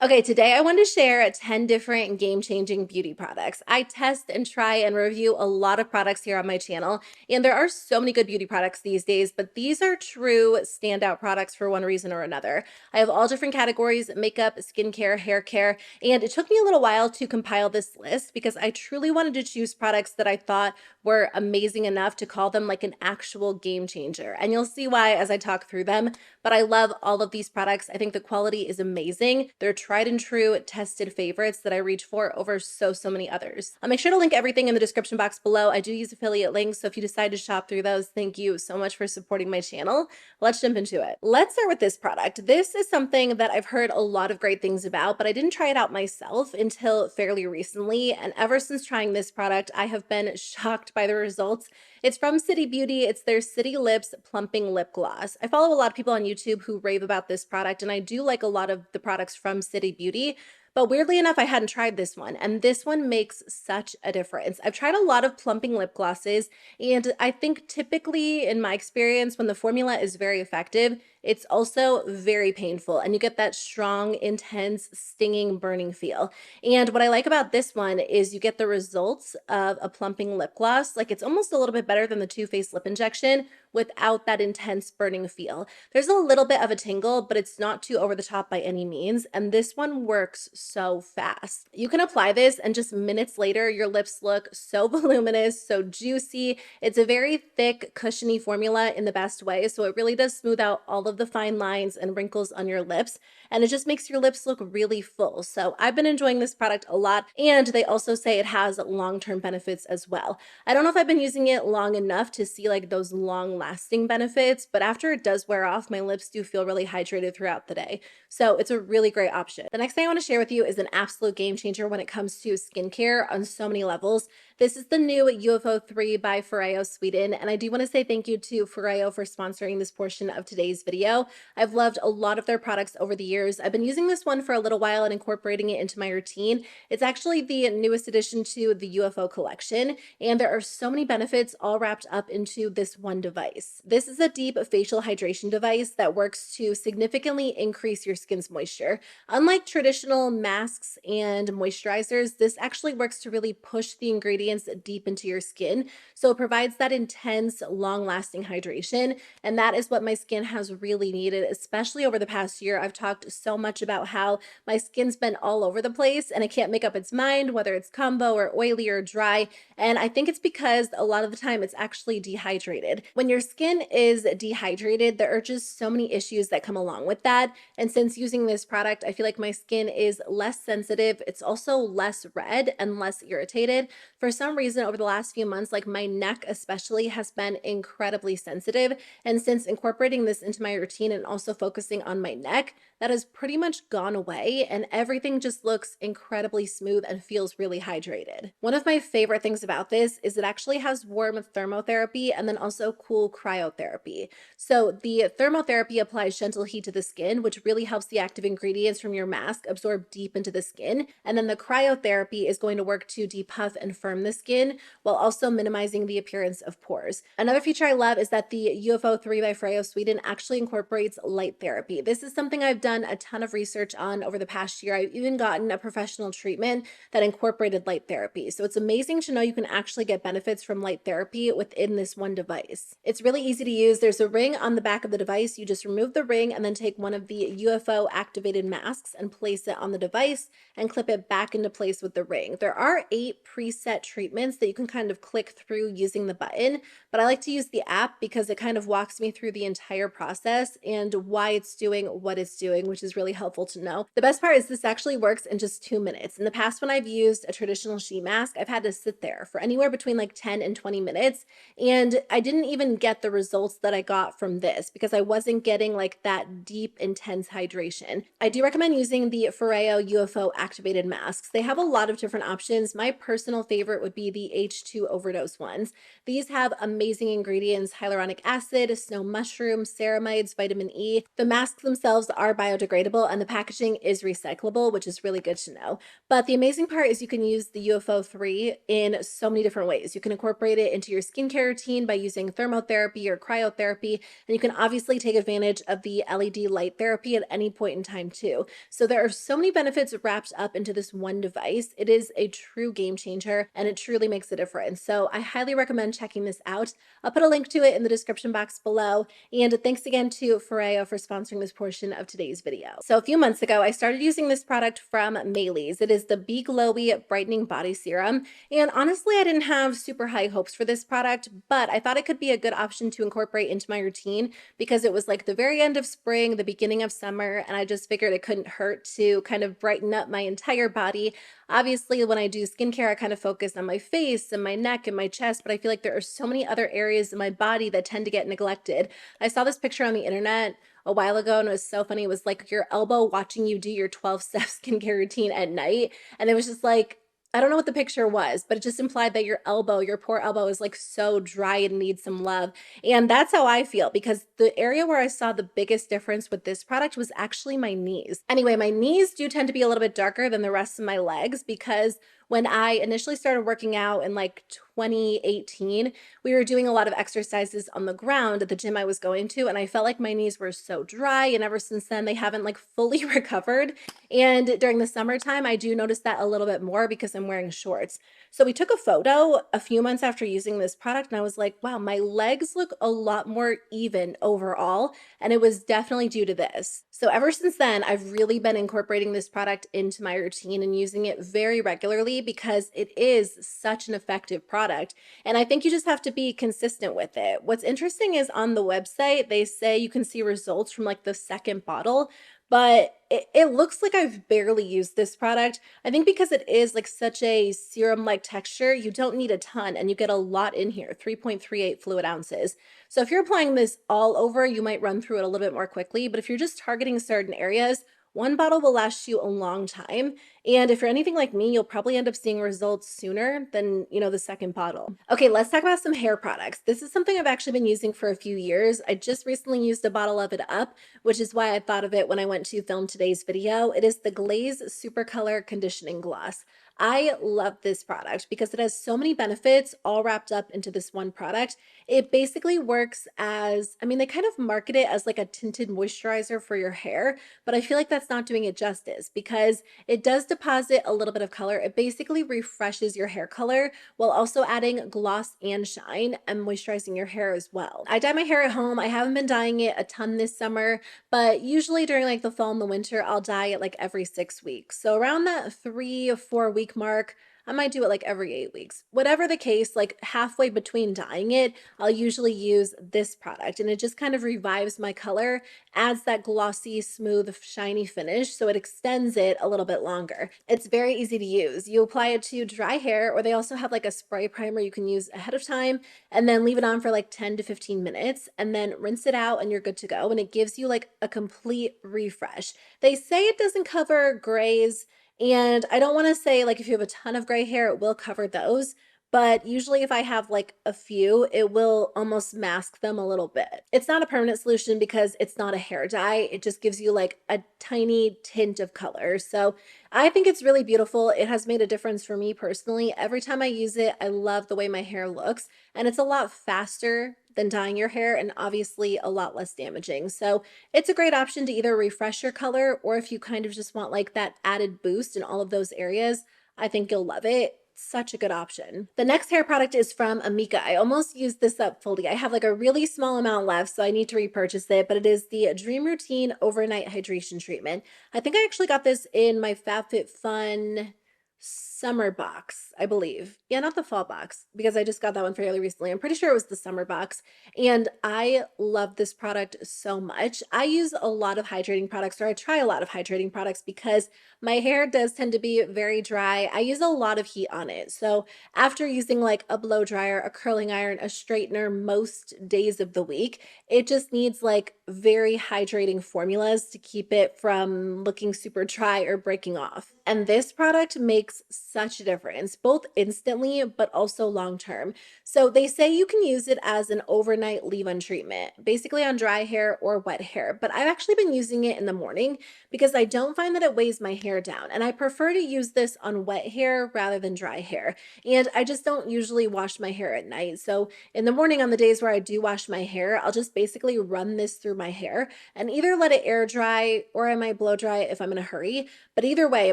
Okay, today I want to share 10 different game-changing beauty products. I test and try and review a lot of products here on my channel, and there are so many good beauty products these days, but these are true standout products for one reason or another. I have all different categories: makeup, skincare, hair care, and it took me a little while to compile this list because I truly wanted to choose products that I thought were amazing enough to call them like an actual game changer. And you'll see why as I talk through them, but I love all of these products. I think the quality is amazing. They're tried and true, tested favorites that I reach for over so many others. I'll make sure to link everything in the description box below. I do use affiliate links, so if you decide to shop through those, thank you so much for supporting my channel. Let's jump into it. Let's start with this product. This is something that I've heard a lot of great things about, but I didn't try it out myself until fairly recently. And ever since trying this product, I have been shocked by the results. It's from City Beauty. It's their City Lips Plumping Lip Gloss. I follow a lot of people on YouTube who rave about this product, and I do like a lot of the products from City Beauty. But weirdly enough, I hadn't tried this one, and this one makes such a difference. I've tried a lot of plumping lip glosses, and I think typically, in my experience, when the formula is very effective, it's also very painful, and you get that strong, intense, stinging, burning feel. And what I like about this one is you get the results of a plumping lip gloss. Like, it's almost a little bit better than the Too Faced lip injection without that intense burning feel. There's a little bit of a tingle, but it's not too over the top by any means. And this one works so fast. You can apply this and just minutes later, your lips look so voluminous, so juicy. It's a very thick, cushiony formula in the best way. So it really does smooth out all of the fine lines and wrinkles on your lips. And it just makes your lips look really full. So I've been enjoying this product a lot. And they also say it has long-term benefits as well. I don't know if I've been using it long enough to see like those long lasting benefits, but after it does wear off, my lips do feel really hydrated throughout the day. So it's a really great option. The next thing I want to share with you is an absolute game changer when it comes to skincare on so many levels. This is the new UFO 3 by FOREO Sweden, and I do want to say thank you to FOREO for sponsoring this portion of today's video. I've loved a lot of their products over the years. I've been using this one for a little while and incorporating it into my routine. It's actually the newest addition to the UFO collection, and there are so many benefits all wrapped up into this one device. This is a deep facial hydration device that works to significantly increase your skin's moisture. Unlike traditional masks and moisturizers, this actually works to really push the ingredients deep into your skin. So it provides that intense, long-lasting hydration, and that is what my skin has really needed, especially over the past year. I've talked so much about how my skin's been all over the place and it can't make up its mind whether it's combo or oily or dry, and I think it's because a lot of the time it's actually dehydrated. When your skin is dehydrated, there are just so many issues that come along with that, and since using this product, I feel like my skin is less sensitive. It's also less red and less irritated. For some reason, over the last few months, like my neck especially has been incredibly sensitive, and since incorporating this into my routine and also focusing on my neck, that has pretty much gone away, and everything just looks incredibly smooth and feels really hydrated. One of my favorite things about this is it actually has warm thermotherapy and then also cool cryotherapy. So the thermotherapy applies gentle heat to the skin, which really helps the active ingredients from your mask absorb deep into the skin. And then the cryotherapy is going to work to depuff and firm the skin while also minimizing the appearance of pores. Another feature I love is that the UFO 3 by FOREO Sweden actually incorporates light therapy. This is something I've done a ton of research on over the past year. I've even gotten a professional treatment that incorporated light therapy. So it's amazing to know you can actually get benefits from light therapy within this one device. It's really easy to use. There's a ring on the back of the device. You just remove the ring and then take one of the UFO activated masks and place it on the device and clip it back into place with the ring. There are 8 preset treatments that you can kind of click through using the button, but I like to use the app because it kind of walks me through the entire process and why it's doing what it's doing, which is really helpful to know. The best part is this actually works in just 2 minutes. In the past, when I've used a traditional sheet mask, I've had to sit there for anywhere between like 10 and 20 minutes, and I didn't even get the results that I got from this because I wasn't getting like that deep, intense hydration. I do recommend using the FOREO UFO activated masks. They have a lot of different options. My personal favorite would be the H2 overdose ones. These have amazing ingredients: hyaluronic acid, snow mushroom, ceramides, vitamin E. The masks themselves are biodegradable and the packaging is recyclable, which is really good to know. But the amazing part is you can use the UFO 3 in so many different ways. You can incorporate it into your skincare routine by using thermotherapy therapy or cryotherapy, and you can obviously take advantage of the LED light therapy at any point in time too. So there are so many benefits wrapped up into this one device. It is a true game changer and it truly makes a difference. So I highly recommend checking this out. I'll put a link to it in the description box below. And thanks again to FOREO for sponsoring this portion of today's video. So a few months ago, I started using this product from Maëlys. It is the B-Glowy Brightening Body Serum. And honestly, I didn't have super high hopes for this product, but I thought it could be a good option to incorporate into my routine because it was like the very end of spring, the beginning of summer, and I just figured it couldn't hurt to kind of brighten up my entire body. Obviously, when I do skincare, I kind of focus on my face and my neck and my chest, but I feel like there are so many other areas in my body that tend to get neglected. I saw this picture on the internet a while ago and it was so funny. It was like your elbow watching you do your 12-step skincare routine at night. And it was just like, I don't know what the picture was, but it just implied that your elbow, your poor elbow, is like so dry and needs some love. And that's how I feel because the area where I saw the biggest difference with this product was actually my knees. Anyway, my knees do tend to be a little bit darker than the rest of my legs because when I initially started working out in like 2018, we were doing a lot of exercises on the ground at the gym I was going to, and I felt like my knees were so dry, and ever since then they haven't like fully recovered. And during the summertime, I do notice that a little bit more because I'm wearing shorts. So we took a photo a few months after using this product, and I was like, wow, my legs look a lot more even overall, and it was definitely due to this. So ever since then, I've really been incorporating this product into my routine and using it very regularly because it is such an effective product. And I think you just have to be consistent with it. What's interesting is on the website, they say you can see results from like the second bottle, but it looks like I've barely used this product. I think because it is like such a serum-like texture, you don't need a ton and you get a lot in here, 3.38 fluid ounces. So if you're applying this all over, you might run through it a little bit more quickly, but if you're just targeting certain areas, one bottle will last you a long time. And if you're anything like me, you'll probably end up seeing results sooner than, the second bottle. Okay, let's talk about some hair products. This is something I've actually been using for a few years. I just recently used a bottle of it up, which is why I thought of it when I went to film today's video. It is the Glaze Super Color Conditioning Gloss. I love this product because it has so many benefits all wrapped up into this one product. It basically works as, they kind of market it as like a tinted moisturizer for your hair, but I feel like that's not doing it justice because it does deposit a little bit of color. It basically refreshes your hair color while also adding gloss and shine and moisturizing your hair as well. I dye my hair at home. I haven't been dyeing it a ton this summer, but usually during like the fall and the winter, I'll dye it like every 6 weeks. So around that 3 or 4 week mark, I might do it like every 8 weeks. Whatever the case, like halfway between dyeing it, I'll usually use this product and it just kind of revives my color, adds that glossy, smooth, shiny finish, so it extends it a little bit longer. It's very easy to use. You apply it to dry hair, or they also have like a spray primer you can use ahead of time and then leave it on for like 10 to 15 minutes and then rinse it out and you're good to go. And it gives you like a complete refresh. They say it doesn't cover grays, and I don't want to say like if you have a ton of gray hair, it will cover those. But usually if I have like a few, it will almost mask them a little bit. It's not a permanent solution because it's not a hair dye. It just gives you like a tiny tint of color. So I think it's really beautiful. It has made a difference for me personally. Every time I use it, I love the way my hair looks, and it's a lot faster than dyeing your hair and obviously a lot less damaging. So it's a great option to either refresh your color, or if you kind of just want like that added boost in all of those areas, I think you'll love it. Such a good option. The next hair product is from Amika. I almost used this up fully. I have like a really small amount left, so I need to repurchase it, but it is the Dream Routine Overnight Hydration Treatment. I think I actually got this in my FabFitFun summer box, I believe. Yeah, not the fall box, because I just got that one fairly recently. I'm pretty sure it was the summer box, and I love this product so much. I use a lot of hydrating products, or I try a lot of hydrating products because my hair does tend to be very dry. I use a lot of heat on it. So after using like a blow dryer, a curling iron, a straightener most days of the week, it just needs like very hydrating formulas to keep it from looking super dry or breaking off. And this product makes such a difference, both instantly but also long term. So they say you can use it as an overnight leave-in treatment, basically on dry hair or wet hair. But I've actually been using it in the morning because I don't find that it weighs my hair down. And I prefer to use this on wet hair rather than dry hair. And I just don't usually wash my hair at night. So in the morning, on the days where I do wash my hair, I'll just basically run this through my hair and either let it air dry or I might blow dry it if I'm in a hurry. But either way,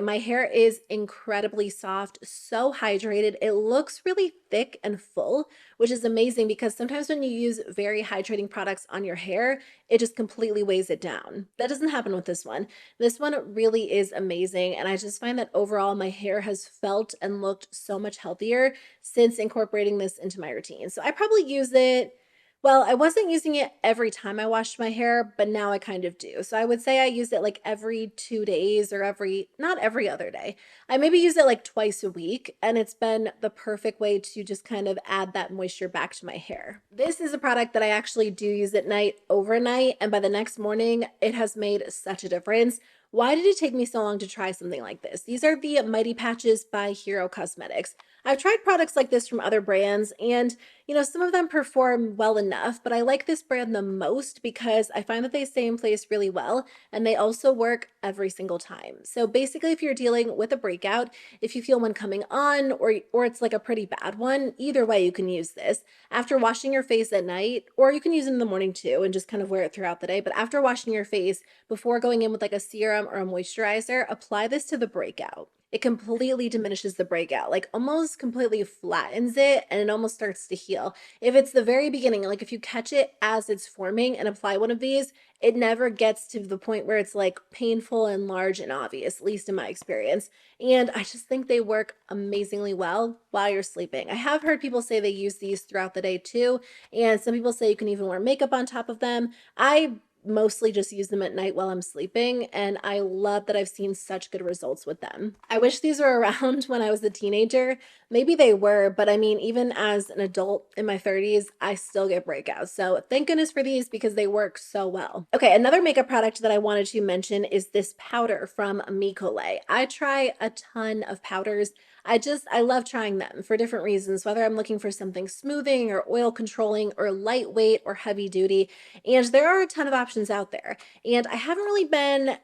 my hair is incredibly soft, so hydrated. It looks really thick and full, which is amazing because sometimes when you use very hydrating products on your hair, it just completely weighs it down. That doesn't happen with this one. This one really is amazing. And I just find that overall my hair has felt and looked so much healthier since incorporating this into my routine. So I probably use it. Well, I wasn't using it every time I washed my hair, but now I kind of do. So I would say I use it like every 2 days or not every other day. I maybe use it like twice a week, and it's been the perfect way to just kind of add that moisture back to my hair. This is a product that I actually do use at night overnight, and by the next morning, it has made such a difference. Why did it take me so long to try something like this? These are the Mighty Patches by Hero Cosmetics. I've tried products like this from other brands, and some of them perform well enough, but I like this brand the most because I find that they stay in place really well and they also work every single time. So basically, if you're dealing with a breakout, if you feel one coming on or it's like a pretty bad one, either way you can use this. After washing your face at night, or you can use it in the morning too and just kind of wear it throughout the day, but after washing your face, before going in with like a serum or a moisturizer, apply this to the breakout. It completely diminishes the breakout, like almost completely flattens it, and it almost starts to heal. If it's the very beginning, like if you catch it as it's forming and apply one of these, it never gets to the point where it's like painful and large and obvious, at least in my experience. And I just think they work amazingly well while you're sleeping. I have heard people say they use these throughout the day too, and some people say you can even wear makeup on top of them. I mostly just use them at night while I'm sleeping, and I love that I've seen such good results with them. I wish these were around when I was a teenager. Maybe they were, but I mean, even as an adult in my 30s, I still get breakouts. So thank goodness for these because they work so well. Okay, another makeup product that I wanted to mention is this powder from Colé. I try a ton of powders. I love trying them for different reasons, whether I'm looking for something smoothing or oil controlling or lightweight or heavy duty. And there are a ton of options out there. And I haven't really been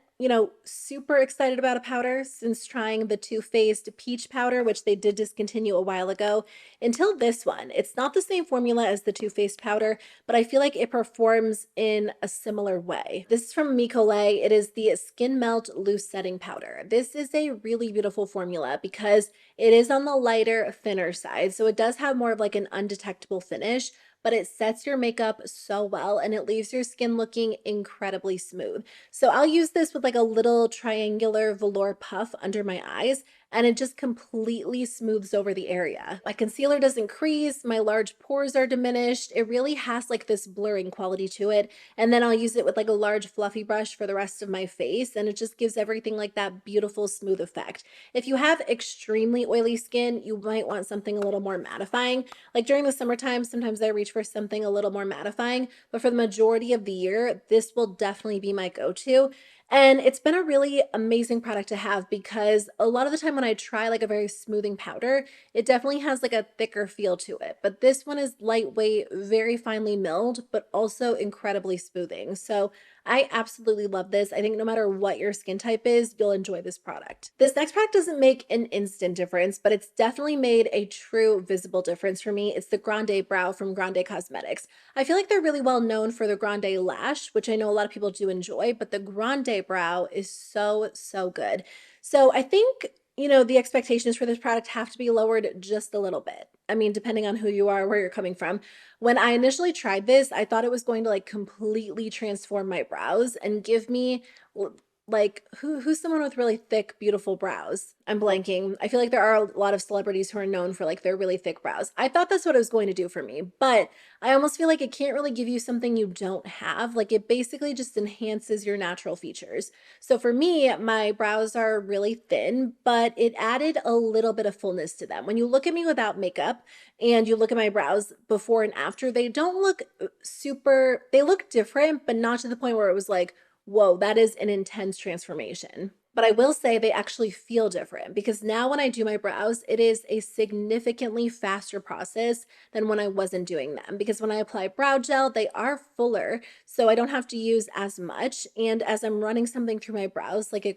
super excited about a powder since trying the Too Faced peach powder, which they did discontinue a while ago, until this one. It's not the same formula as the Too Faced powder, but I feel like it performs in a similar way. This is from Colé. It is the Skin Melt Loose Setting Powder. This is a really beautiful formula because it is on the lighter, thinner side, so it does have more of like an undetectable finish, but it sets your makeup so well and it leaves your skin looking incredibly smooth. So I'll use this with like a little triangular velour puff under my eyes, and it just completely smooths over the area. My concealer doesn't crease, my large pores are diminished. It really has like this blurring quality to it. And then I'll use it with like a large fluffy brush for the rest of my face, and it just gives everything like that beautiful smooth effect. If you have extremely oily skin, you might want something a little more mattifying. Like during the summertime, sometimes I reach for something a little more mattifying, but for the majority of the year, this will definitely be my go-to. And it's been a really amazing product to have because a lot of the time when I try like a very smoothing powder, it definitely has like a thicker feel to it. But this one is lightweight, very finely milled, but also incredibly smoothing. So I absolutely love this. I think no matter what your skin type is, you'll enjoy this product. This next product doesn't make an instant difference, but it's definitely made a true visible difference for me. It's the GrandeBROW from Grande Cosmetics. I feel like they're really well known for the Grande Lash, which I know a lot of people do enjoy, but the GrandeBROW is so, so good. So I think the expectations for this product have to be lowered just a little bit. I mean, depending on who you are, where you're coming from. When I initially tried this, I thought it was going to like completely transform my brows and give me like who's someone with really thick, beautiful brows? I'm blanking. I feel like there are a lot of celebrities who are known for like their really thick brows. I thought that's what it was going to do for me, but I almost feel like it can't really give you something you don't have. Like it basically just enhances your natural features. So for me, my brows are really thin, but it added a little bit of fullness to them. When you look at me without makeup and you look at my brows before and after, they don't look super, they look different, but not to the point where it was like, whoa, that is an intense transformation. But I will say they actually feel different because now when I do my brows, it is a significantly faster process than when I wasn't doing them. Because when I apply brow gel, they are fuller, so I don't have to use as much. And as I'm running something through my brows, like it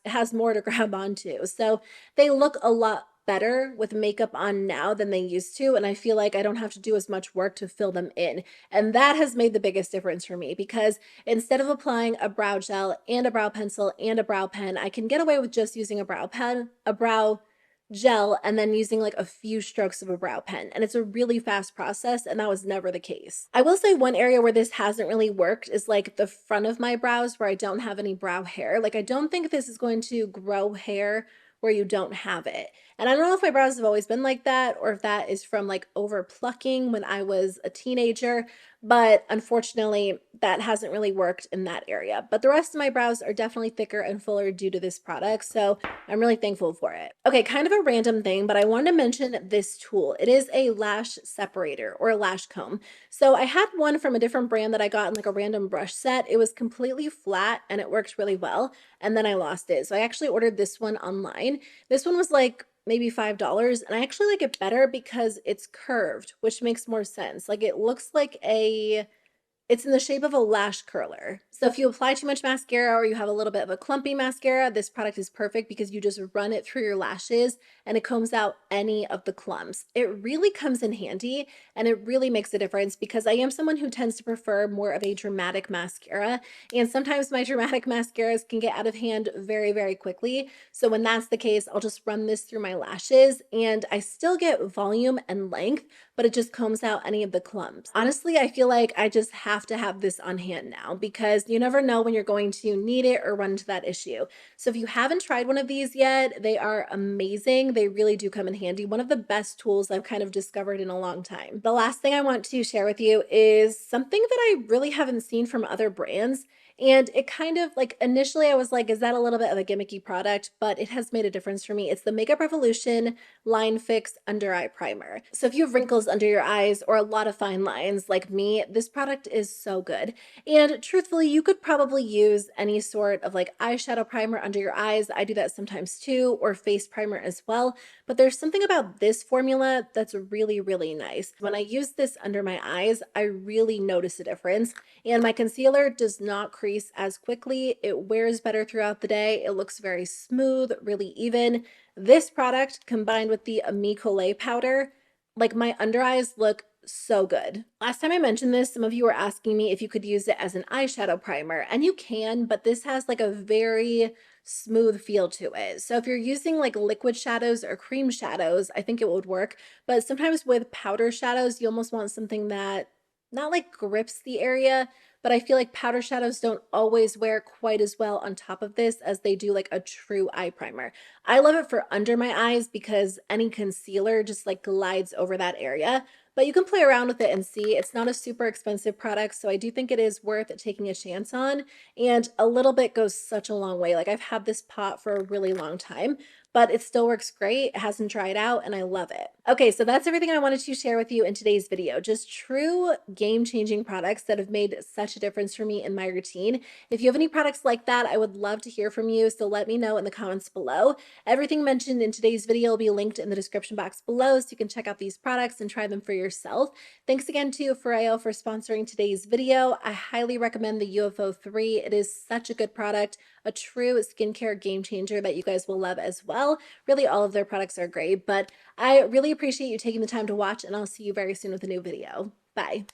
has more to grab onto. So they look a lot better with makeup on now than they used to. And I feel like I don't have to do as much work to fill them in. And that has made the biggest difference for me because instead of applying a brow gel and a brow pencil and a brow pen, I can get away with just using a brow pen, a brow gel, and then using like a few strokes of a brow pen. And it's a really fast process, and that was never the case. I will say one area where this hasn't really worked is like the front of my brows where I don't have any brow hair. Like I don't think this is going to grow hair where you don't have it. And I don't know if my brows have always been like that or if that is from like over plucking when I was a teenager, but unfortunately that hasn't really worked in that area. But the rest of my brows are definitely thicker and fuller due to this product, so I'm really thankful for it. Okay, kind of a random thing, but I wanted to mention this tool. It is a lash separator or a lash comb. So I had one from a different brand that I got in like a random brush set. It was completely flat and it worked really well, and then I lost it. So I actually ordered this one online. This one was like maybe $5, and I actually like it better because it's curved, which makes more sense. Like it looks like it's in the shape of a lash curler. So if you apply too much mascara or you have a little bit of a clumpy mascara, this product is perfect because you just run it through your lashes and it combs out any of the clumps. It really comes in handy and it really makes a difference because I am someone who tends to prefer more of a dramatic mascara, and sometimes my dramatic mascaras can get out of hand very, very quickly. So when that's the case, I'll just run this through my lashes and I still get volume and length, but it just combs out any of the clumps. Honestly, I feel like I just have to have this on hand now because you never know when you're going to need it or run into that issue. So if you haven't tried one of these yet, they are amazing. They really do come in handy. One of the best tools I've kind of discovered in a long time. The last thing I want to share with you is something that I really haven't seen from other brands. And it kind of like initially I was like, is that a little bit of a gimmicky product? But it has made a difference for me. It's the Makeup Revolution Line Fix Under Eye Primer. So if you have wrinkles under your eyes or a lot of fine lines like me, this product is so good. And truthfully, you could probably use any sort of like eyeshadow primer under your eyes. I do that sometimes too, or face primer as well. But there's something about this formula that's really, really nice. When I use this under my eyes, I really notice a difference. And my concealer does not crease as quickly. It wears better throughout the day. It looks very smooth, really even. This product combined with the Colé powder, like my under eyes look so good. Last time I mentioned this, some of you were asking me if you could use it as an eyeshadow primer, and you can, but this has like a very smooth feel to it. So if you're using like liquid shadows or cream shadows, I think it would work. But sometimes with powder shadows, you almost want something that not like grips the area, but I feel like powder shadows don't always wear quite as well on top of this as they do like a true eye primer. I love it for under my eyes because any concealer just like glides over that area, but you can play around with it and see. It's not a super expensive product, so I do think it is worth taking a chance on, and a little bit goes such a long way. Like I've had this pot for a really long time, but it still works great. It hasn't dried out and I love it. Okay, so that's everything I wanted to share with you in today's video. Just true game-changing products that have made such a difference for me in my routine. If you have any products like that, I would love to hear from you, so let me know in the comments below. Everything mentioned in today's video will be linked in the description box below so you can check out these products and try them for yourself. Thanks again to FOREO for sponsoring today's video. I highly recommend the UFO 3. It is such a good product, a true skincare game changer that you guys will love as well. Really, all of their products are great, but I really appreciate you taking the time to watch, and I'll see you very soon with a new video. Bye.